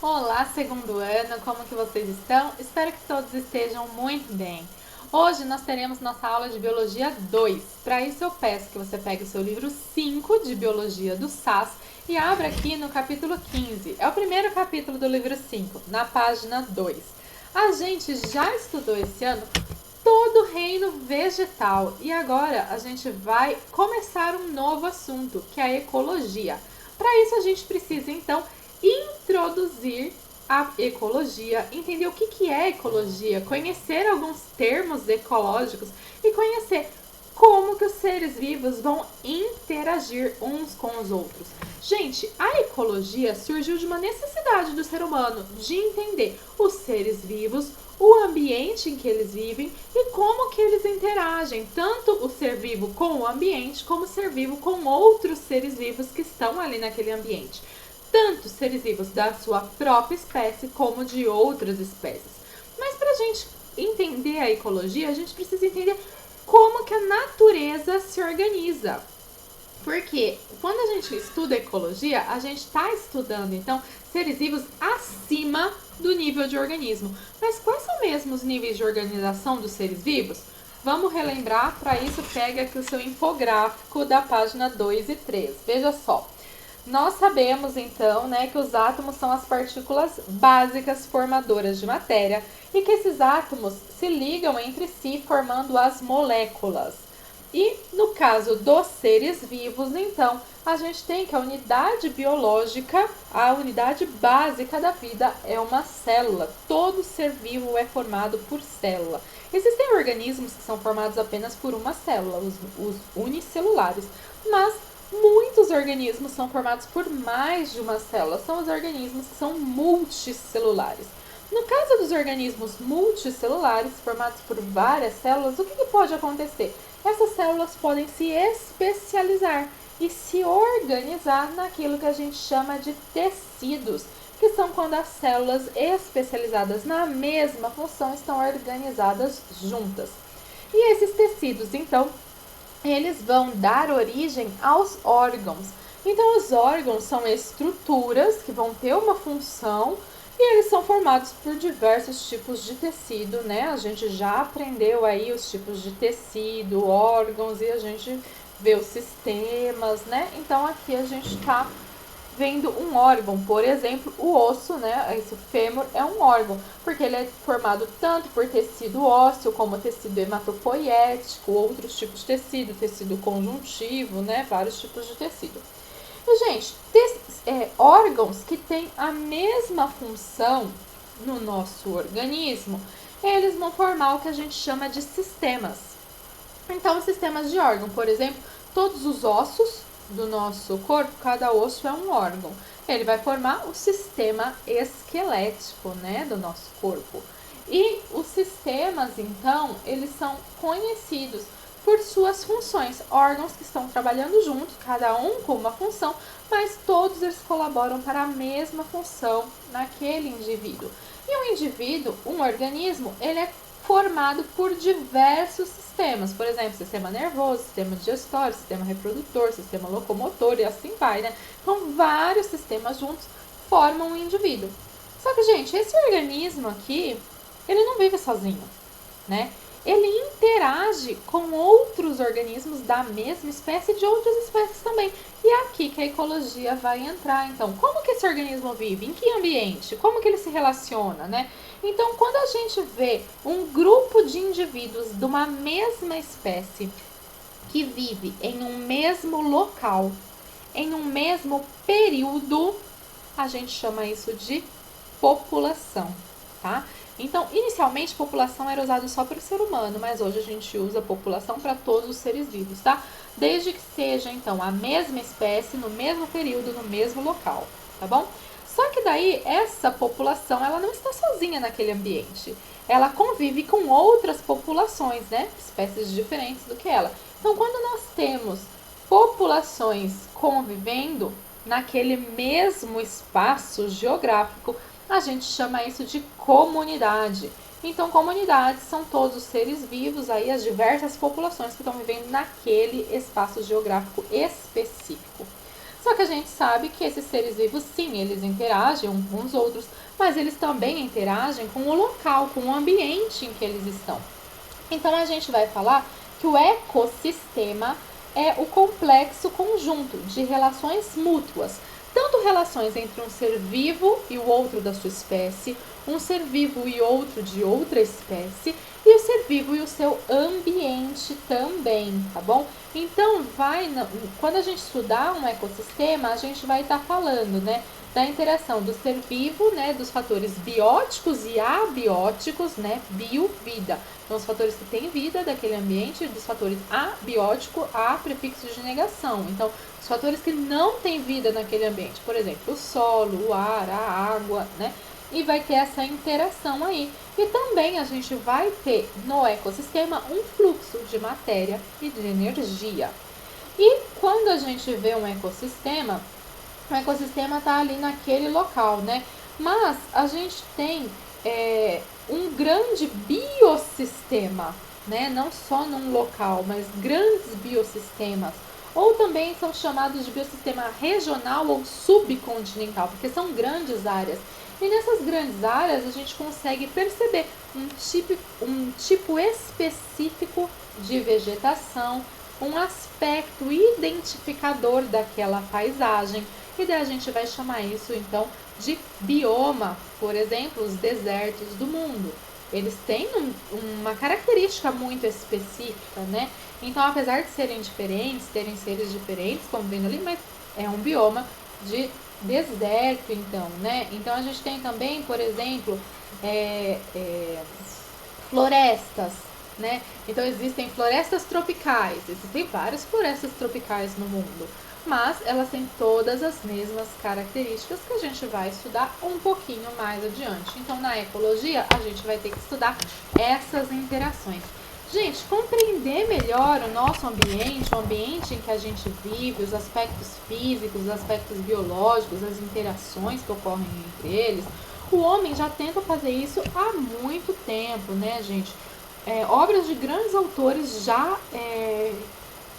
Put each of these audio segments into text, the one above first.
Olá, segundo ano, como que vocês estão? Espero que todos estejam muito bem. Hoje nós teremos nossa aula de Biologia 2. Para isso eu peço que você pegue o seu livro 5 de Biologia do SAS e abra aqui no capítulo 15. É o primeiro capítulo do livro 5, na página 2. A gente já estudou esse ano todo o reino vegetal e agora a gente vai começar um novo assunto, que é a ecologia. Para isso a gente precisa então introduzir a ecologia, entender o que é ecologia, conhecer alguns termos ecológicos e conhecer como que os seres vivos vão interagir uns com os outros. Gente, a ecologia surgiu de uma necessidade do ser humano de entender os seres vivos, o ambiente em que eles vivem e como que eles interagem, tanto o ser vivo com o ambiente, como o ser vivo com outros seres vivos que estão ali naquele ambiente. Tanto seres vivos da sua própria espécie como de outras espécies. Mas para a gente entender a ecologia, a gente precisa entender como que a natureza se organiza. Porque quando a gente estuda ecologia, a gente está estudando, então, seres vivos acima do nível de organismo. Mas quais são mesmo os níveis de organização dos seres vivos? Vamos relembrar, para isso pega aqui o seu infográfico da página 2 e 3. Veja só. Nós sabemos então, que os átomos são as partículas básicas formadoras de matéria e que esses átomos se ligam entre si formando as moléculas. E no caso dos seres vivos, então, a gente tem que a unidade biológica, a unidade básica da vida é uma célula. Todo ser vivo é formado por célula. Existem organismos que são formados apenas por uma célula, os unicelulares, mas muitos organismos são formados por mais de uma célula, são os organismos que são multicelulares. No caso dos organismos multicelulares, formados por várias células, o que pode acontecer? Essas células podem se especializar e se organizar naquilo que a gente chama de tecidos, que são quando as células especializadas na mesma função estão organizadas juntas. E esses tecidos, então, eles vão dar origem aos órgãos. Então, os órgãos são estruturas que vão ter uma função e eles são formados por diversos tipos de tecido, né? A gente já aprendeu aí os tipos de tecido, órgãos e a gente vê os sistemas, né? Então, aqui a gente está vendo um órgão, por exemplo, o osso, né? Esse fêmur é um órgão, porque ele é formado tanto por tecido ósseo, como tecido hematopoético, outros tipos de tecido, tecido conjuntivo, né? Vários tipos de tecido. E, gente, órgãos que têm a mesma função no nosso organismo, eles vão formar o que a gente chama de sistemas. Então, sistemas de órgão, por exemplo, todos os ossos do nosso corpo, cada osso é um órgão. Ele vai formar o sistema esquelético, né, do nosso corpo. E os sistemas, então, eles são conhecidos por suas funções, órgãos que estão trabalhando juntos, cada um com uma função, mas todos eles colaboram para a mesma função naquele indivíduo. E um indivíduo, um organismo, ele é formado por diversos sistemas, por exemplo, sistema nervoso, sistema digestório, sistema reprodutor, sistema locomotor e assim vai, né? Então, vários sistemas juntos formam um indivíduo. Só que, gente, esse organismo aqui, ele não vive sozinho, né? Ele interage com outros organismos da mesma espécie e de outras espécies também. E é aqui que a ecologia vai entrar. Então, como que esse organismo vive? Em que ambiente? Como que ele se relaciona, né? Então, quando a gente vê um grupo de indivíduos de uma mesma espécie que vive em um mesmo local, em um mesmo período, a gente chama isso de população, tá? Então, inicialmente, população era usado só para o ser humano, mas hoje a gente usa população para todos os seres vivos, tá? Desde que seja, então, a mesma espécie, no mesmo período, no mesmo local, tá bom? Só que daí, essa população, ela não está sozinha naquele ambiente. Ela convive com outras populações, né? Espécies diferentes do que ela. Então, quando nós temos populações convivendo naquele mesmo espaço geográfico, a gente chama isso de comunidade. Então, comunidades são todos os seres vivos, aí as diversas populações que estão vivendo naquele espaço geográfico específico. Só que a gente sabe que esses seres vivos, sim, eles interagem uns com os outros, mas eles também interagem com o local, com o ambiente em que eles estão. Então a gente vai falar que o ecossistema é o complexo conjunto de relações mútuas, tanto relações entre um ser vivo e o outro da sua espécie, um ser vivo e outro de outra espécie, e o ser vivo e o seu ambiente também, tá bom? Então, quando a gente estudar um ecossistema, a gente vai estar falando, né, da interação do ser vivo, né, dos fatores bióticos e abióticos, né, bio, vida. Então, os fatores que têm vida daquele ambiente, dos fatores abiótico, a prefixo de negação. Então, os fatores que não têm vida naquele ambiente, por exemplo, o solo, o ar, a água, né, e vai ter essa interação aí. E também a gente vai ter no ecossistema um fluxo de matéria e de energia. E quando a gente vê um ecossistema, o ecossistema está ali naquele local, né? Mas a gente tem um grande biossistema, né? Não só num local, mas grandes biossistemas. Ou também são chamados de biossistema regional ou subcontinental, porque são grandes áreas. E nessas grandes áreas a gente consegue perceber um tipo específico de vegetação, um aspecto identificador daquela paisagem. E daí a gente vai chamar isso então de bioma. Por exemplo, os desertos do mundo. Eles têm uma característica muito específica, né? Então, apesar de serem diferentes, terem seres diferentes, como vendo ali, mas é um bioma de deserto, então, né? Então, a gente tem também, por exemplo, florestas, né? Então, existem florestas tropicais, existem várias florestas tropicais no mundo, mas elas têm todas as mesmas características que a gente vai estudar um pouquinho mais adiante. Então, na ecologia, a gente vai ter que estudar essas interações. Gente, compreender melhor o nosso ambiente, o ambiente em que a gente vive, os aspectos físicos, os aspectos biológicos, as interações que ocorrem entre eles, o homem já tenta fazer isso há muito tempo, né, gente? Obras de grandes autores já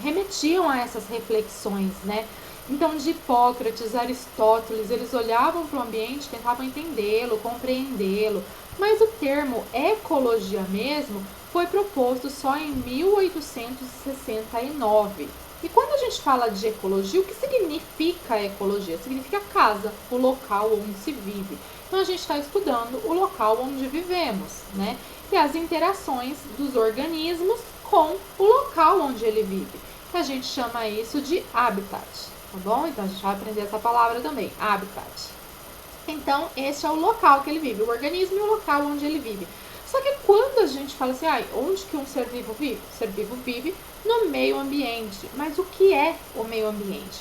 remetiam a essas reflexões, né? Então, de Hipócrates, Aristóteles, eles olhavam para o ambiente, tentavam entendê-lo, compreendê-lo, mas o termo ecologia mesmo foi proposto só em 1869. E quando a gente fala de ecologia, o que significa ecologia? Significa casa, o local onde se vive. Então a gente está estudando o local onde vivemos, né? E as interações dos organismos com o local onde ele vive. A gente chama isso de habitat, tá bom? Então a gente vai aprender essa palavra também, habitat. Então esse é o local que ele vive, o organismo e o local onde ele vive. Só que quando a gente fala assim, onde que um ser vivo vive? O ser vivo vive no meio ambiente. Mas o que é o meio ambiente?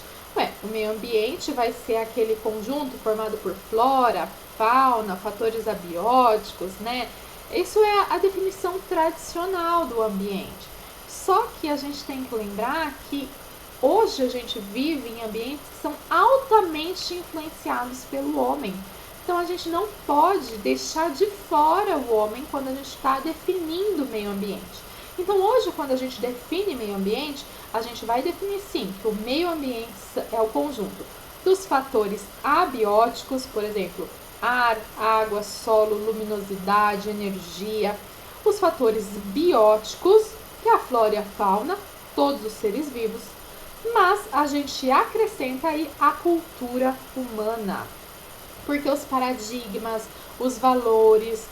O meio ambiente vai ser aquele conjunto formado por flora, fauna, fatores abióticos, né? Isso é a definição tradicional do ambiente. Só que a gente tem que lembrar que hoje a gente vive em ambientes que são altamente influenciados pelo homem. Então a gente não pode deixar de fora o homem quando a gente está definindo o meio ambiente. Então hoje, quando a gente define meio ambiente, a gente vai definir sim que o meio ambiente é o conjunto dos fatores abióticos, por exemplo, ar, água, solo, luminosidade, energia, os fatores bióticos, que é a flora e a fauna, todos os seres vivos, mas a gente acrescenta aí a cultura humana. Porque os paradigmas, os valores,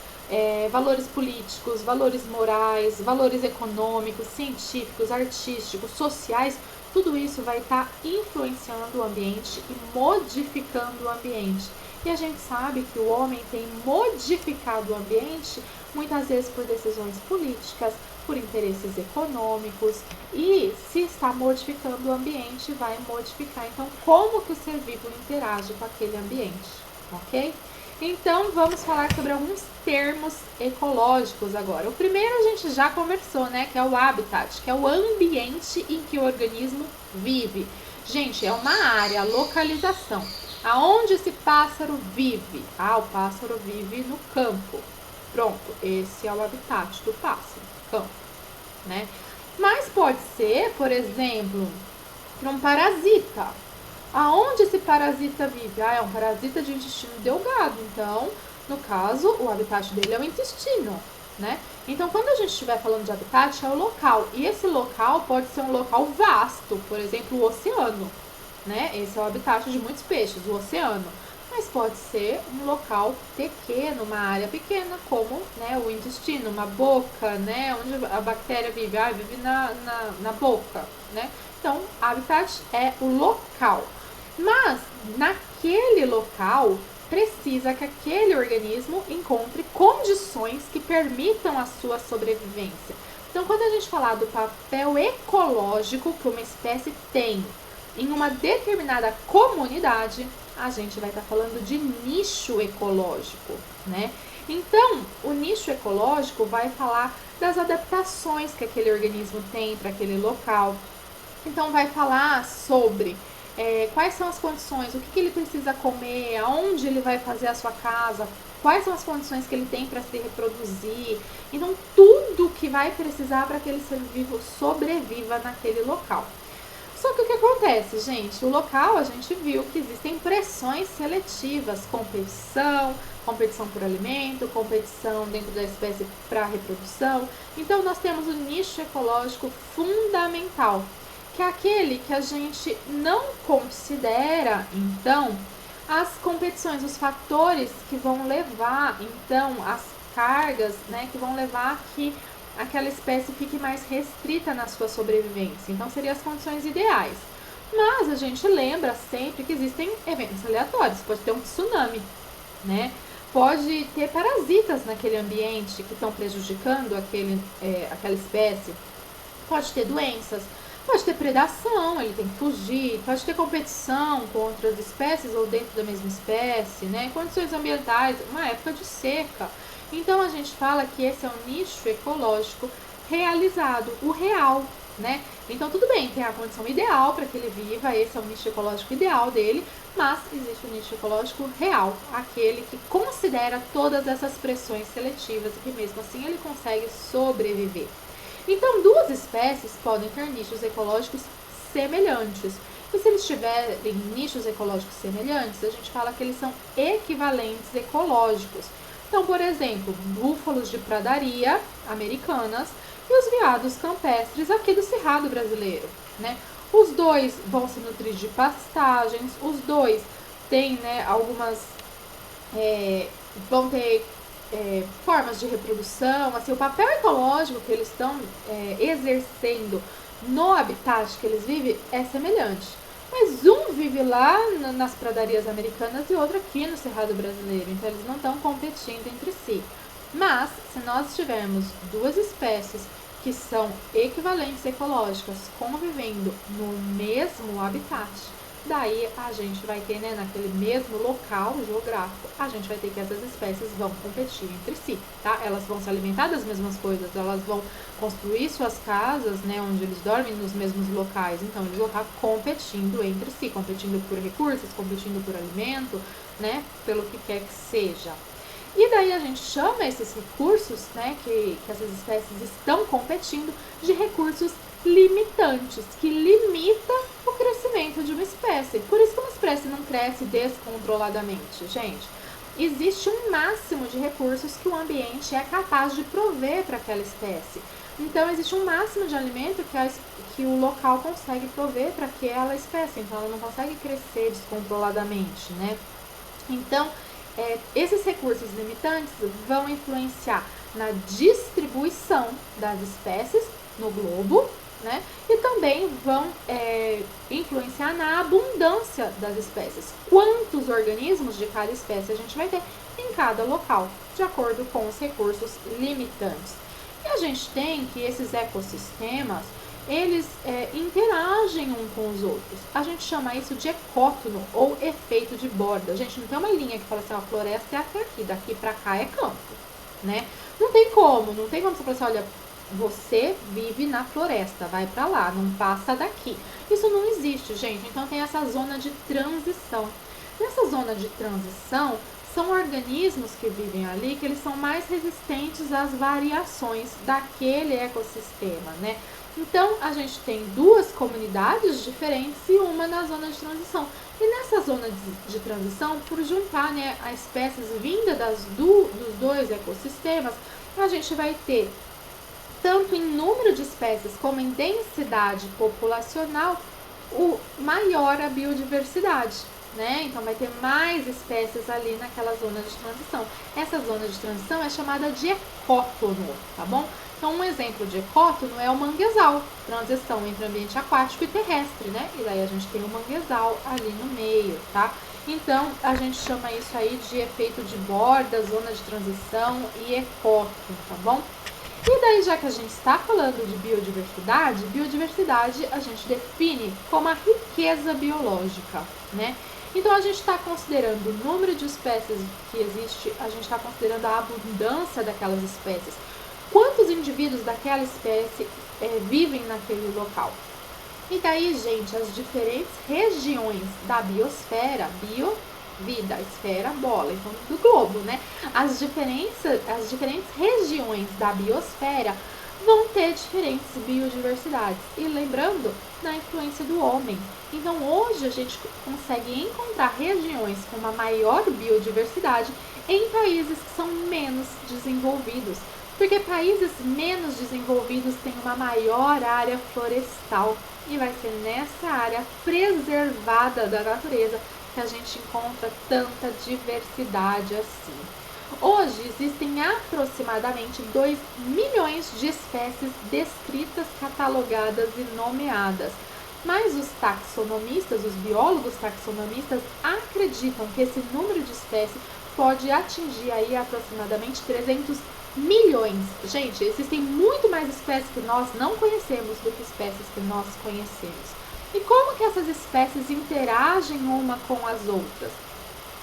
valores políticos, valores morais, valores econômicos, científicos, artísticos, sociais, tudo isso vai estar influenciando o ambiente e modificando o ambiente. E a gente sabe que o homem tem modificado o ambiente muitas vezes por decisões políticas, por interesses econômicos, e se está modificando o ambiente, vai modificar então como que o ser vivo interage com aquele ambiente, ok? Então vamos falar sobre alguns termos ecológicos agora. O primeiro a gente já conversou, né, que é o habitat, que é o ambiente em que o organismo vive. Gente, é uma área, localização. Aonde esse pássaro vive? O pássaro vive no campo. Pronto, esse é o habitat do pássaro, campo, né? Mas pode ser, por exemplo, para um parasita. Aonde esse parasita vive? Ah, é um parasita de intestino delgado, então, no caso, o habitat dele é o intestino, né? Então, quando a gente estiver falando de habitat, é o local. E esse local pode ser um local vasto, por exemplo, o oceano, né? Esse é o habitat de muitos peixes, o oceano. Mas pode ser um local pequeno, uma área pequena, como, né, o intestino, uma boca, né? Onde a bactéria vive? Ah, vive na boca, né? Então, habitat é o local. Mas, naquele local, precisa que aquele organismo encontre condições que permitam a sua sobrevivência. Então, quando a gente falar do papel ecológico que uma espécie tem em uma determinada comunidade, a gente vai estar falando de nicho ecológico, né? Então, o nicho ecológico vai falar das adaptações que aquele organismo tem para aquele local. Então, vai falar sobre quais são as condições, o que ele precisa comer, aonde ele vai fazer a sua casa, quais são as condições que ele tem para se reproduzir. Então, tudo que vai precisar para que aquele ser vivo sobreviva naquele local. Só que o que acontece, gente? O local, a gente viu que existem pressões seletivas, competição por alimento, competição dentro da espécie para reprodução. Então, nós temos o nicho ecológico fundamental, que é aquele que a gente não considera, então, as competições, os fatores que vão levar, então, as cargas, né, que vão levar que aquela espécie fique mais restrita na sua sobrevivência. Então, seriam as condições ideais. Mas a gente lembra sempre que existem eventos aleatórios. Pode ter um tsunami, né? Pode ter parasitas naquele ambiente que estão prejudicando aquela espécie. Pode ter doenças. Pode ter predação, ele tem que fugir. Pode ter competição com outras espécies ou dentro da mesma espécie, né? Condições ambientais, uma época de seca. Então, a gente fala que esse é um nicho ecológico realizado, o real, né? Então, tudo bem, tem a condição ideal para que ele viva, esse é o nicho ecológico ideal dele, mas existe o nicho ecológico real, aquele que considera todas essas pressões seletivas e que mesmo assim ele consegue sobreviver. Então, duas espécies podem ter nichos ecológicos semelhantes. E se eles tiverem nichos ecológicos semelhantes, a gente fala que eles são equivalentes ecológicos. Então, por exemplo, búfalos de pradaria americanas e os veados campestres aqui do Cerrado brasileiro, né? Os dois vão se nutrir de pastagens, os dois têm, né, vão ter formas de reprodução, assim, o papel ecológico que eles estão exercendo no habitat que eles vivem é semelhante. Mas um vive lá nas pradarias americanas e outro aqui no Cerrado brasileiro, então eles não estão competindo entre si. Mas, se nós tivermos duas espécies que são equivalentes ecológicas convivendo no mesmo habitat, daí a gente vai ter, né, naquele mesmo local geográfico, a gente vai ter que essas espécies vão competir entre si, tá? Elas vão se alimentar das mesmas coisas, elas vão construir suas casas, né, onde eles dormem nos mesmos locais, então eles vão estar competindo entre si, competindo por recursos, competindo por alimento, né, pelo que quer que seja. E daí a gente chama esses recursos, né, que essas espécies estão competindo, de recursos limitantes, que limita o crescimento de uma espécie. Por isso que uma espécie não cresce descontroladamente, gente. Existe um máximo de recursos que o ambiente é capaz de prover para aquela espécie. Então, existe um máximo de alimento que o local consegue prover para aquela espécie. Então, ela não consegue crescer descontroladamente, né? Então, esses recursos limitantes vão influenciar na distribuição das espécies no globo, né? E também vão influenciar na abundância das espécies. Quantos organismos de cada espécie a gente vai ter em cada local, de acordo com os recursos limitantes. E a gente tem que esses ecossistemas, eles interagem uns com os outros. A gente chama isso de ecótono ou efeito de borda. Gente, não tem uma linha que fala assim, a floresta é até aqui, daqui pra cá é campo, né? Não tem como você falar assim, olha, você vive na floresta, vai pra lá, não passa daqui. Isso não existe, gente. Então tem essa zona de transição. Nessa zona de transição, são organismos que vivem ali que eles são mais resistentes às variações daquele ecossistema, né? Então, a gente tem duas comunidades diferentes e uma na zona de transição. E nessa zona de transição, por juntar, né, as espécies vindas dos dois ecossistemas, a gente vai ter, tanto em número de espécies como em densidade populacional, maior a biodiversidade, né? Então vai ter mais espécies ali naquela zona de transição. Essa zona de transição é chamada de ecótono, tá bom? Então um exemplo de ecótono é o manguezal, transição entre ambiente aquático e terrestre, né? E daí a gente tem o manguezal ali no meio, tá? Então a gente chama isso aí de efeito de borda, zona de transição e ecótono, tá bom? E daí, já que a gente está falando de biodiversidade, biodiversidade a gente define como a riqueza biológica, né? Então, a gente está considerando o número de espécies que existe, a gente está considerando a abundância daquelas espécies. Quantos indivíduos daquela espécie vivem naquele local? E daí, gente, as diferentes regiões da biosfera, vida, esfera, bola, então do globo, né? As diferentes regiões da biosfera vão ter diferentes biodiversidades. E lembrando da influência do homem. Então hoje a gente consegue encontrar regiões com uma maior biodiversidade em países que são menos desenvolvidos. Porque países menos desenvolvidos têm uma maior área florestal. E vai ser nessa área preservada da natureza que a gente encontra tanta diversidade assim. Hoje existem aproximadamente 2 milhões de espécies descritas, catalogadas e nomeadas. Mas os taxonomistas, os biólogos taxonomistas, acreditam que esse número de espécies pode atingir aí aproximadamente 300 milhões. Gente, existem muito mais espécies que nós não conhecemos do que espécies que nós conhecemos. E como que essas espécies interagem uma com as outras?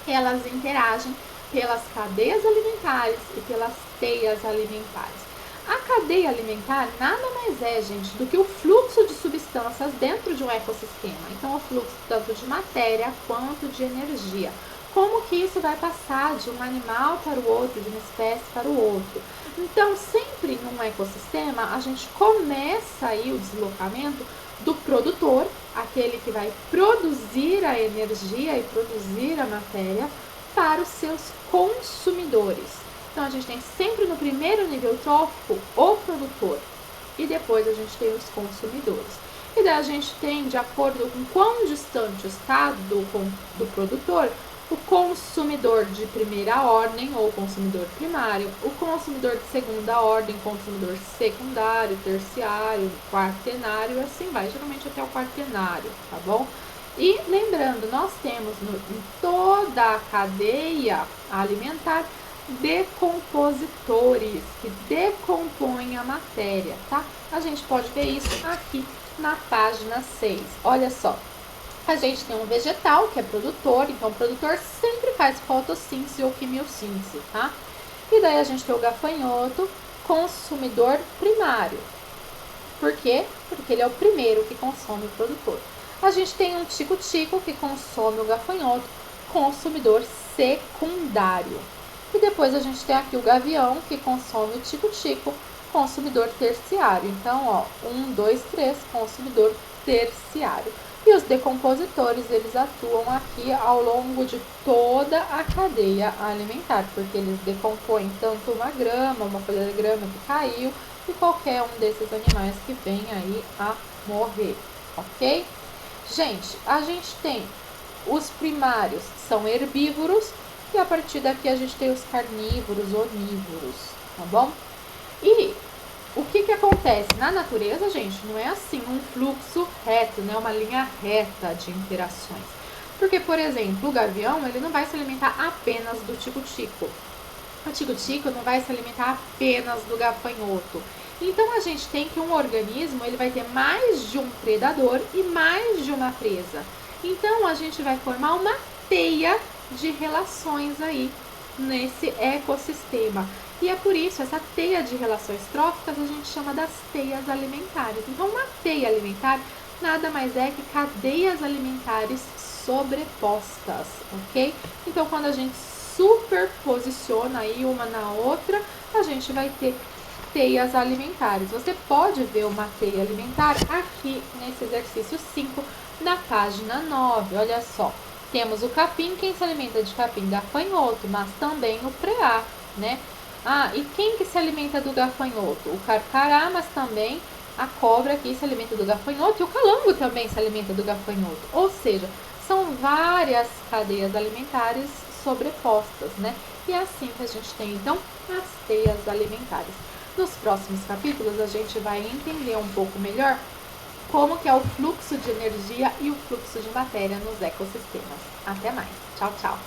Elas interagem pelas cadeias alimentares e pelas teias alimentares. A cadeia alimentar nada mais é, gente, do que o fluxo de substâncias dentro de um ecossistema. Então, o fluxo tanto de matéria quanto de energia. Como que isso vai passar de um animal para o outro, de uma espécie para o outro? Então, sempre num ecossistema, a gente começa aí o deslocamento do produtor, aquele que vai produzir a energia e produzir a matéria, para os seus consumidores. Então, a gente tem sempre no primeiro nível trófico o produtor e depois a gente tem os consumidores. E daí a gente tem, de acordo com quão distante está do produtor, o consumidor de primeira ordem ou consumidor primário, o consumidor de segunda ordem, consumidor secundário, terciário, quaternário, assim vai, geralmente até o quaternário, tá bom? E lembrando, nós temos em toda a cadeia alimentar decompositores que decompõem a matéria, tá? A gente pode ver isso aqui na página 6. Olha só. A gente tem um vegetal que é produtor, então o produtor sempre faz fotossíntese ou quimiossíntese, tá? E daí a gente tem o gafanhoto, consumidor primário. Por quê? Porque ele é o primeiro que consome o produtor. A gente tem um tico-tico que consome o gafanhoto, consumidor secundário. E depois a gente tem aqui o gavião que consome o tico-tico, consumidor terciário. Então, ó, 1, 2, 3, consumidor terciário. E os decompositores, eles atuam aqui ao longo de toda a cadeia alimentar, porque eles decompõem tanto uma grama, uma folha de grama que caiu, e qualquer um desses animais que vem aí a morrer, ok? Gente, a gente tem os primários, que são herbívoros, e a partir daqui a gente tem os carnívoros, onívoros, tá bom? E o que acontece? Na natureza, gente, não é assim um fluxo reto, né? Uma linha reta de interações. Porque, por exemplo, o gavião, ele não vai se alimentar apenas do tico-tico. O tico-tico não vai se alimentar apenas do gafanhoto. Então, a gente tem que um organismo, ele vai ter mais de um predador e mais de uma presa. Então, a gente vai formar uma teia de relações aí nesse ecossistema. E é por isso, essa teia de relações tróficas a gente chama das teias alimentares. Então, uma teia alimentar nada mais é que cadeias alimentares sobrepostas, ok? Então, quando a gente superposiciona aí uma na outra, a gente vai ter teias alimentares. Você pode ver uma teia alimentar aqui nesse exercício 5, na página 9. Olha só, temos o capim. Quem se alimenta de capim? Gafanhoto, mas também o preá, né? Ah, e quem que se alimenta do gafanhoto? O carcará, mas também a cobra aqui se alimenta do gafanhoto e o calango também se alimenta do gafanhoto. Ou seja, são várias cadeias alimentares sobrepostas, né? E é assim que a gente tem, então, as teias alimentares. Nos próximos capítulos, a gente vai entender um pouco melhor como que é o fluxo de energia e o fluxo de matéria nos ecossistemas. Até mais. Tchau, tchau.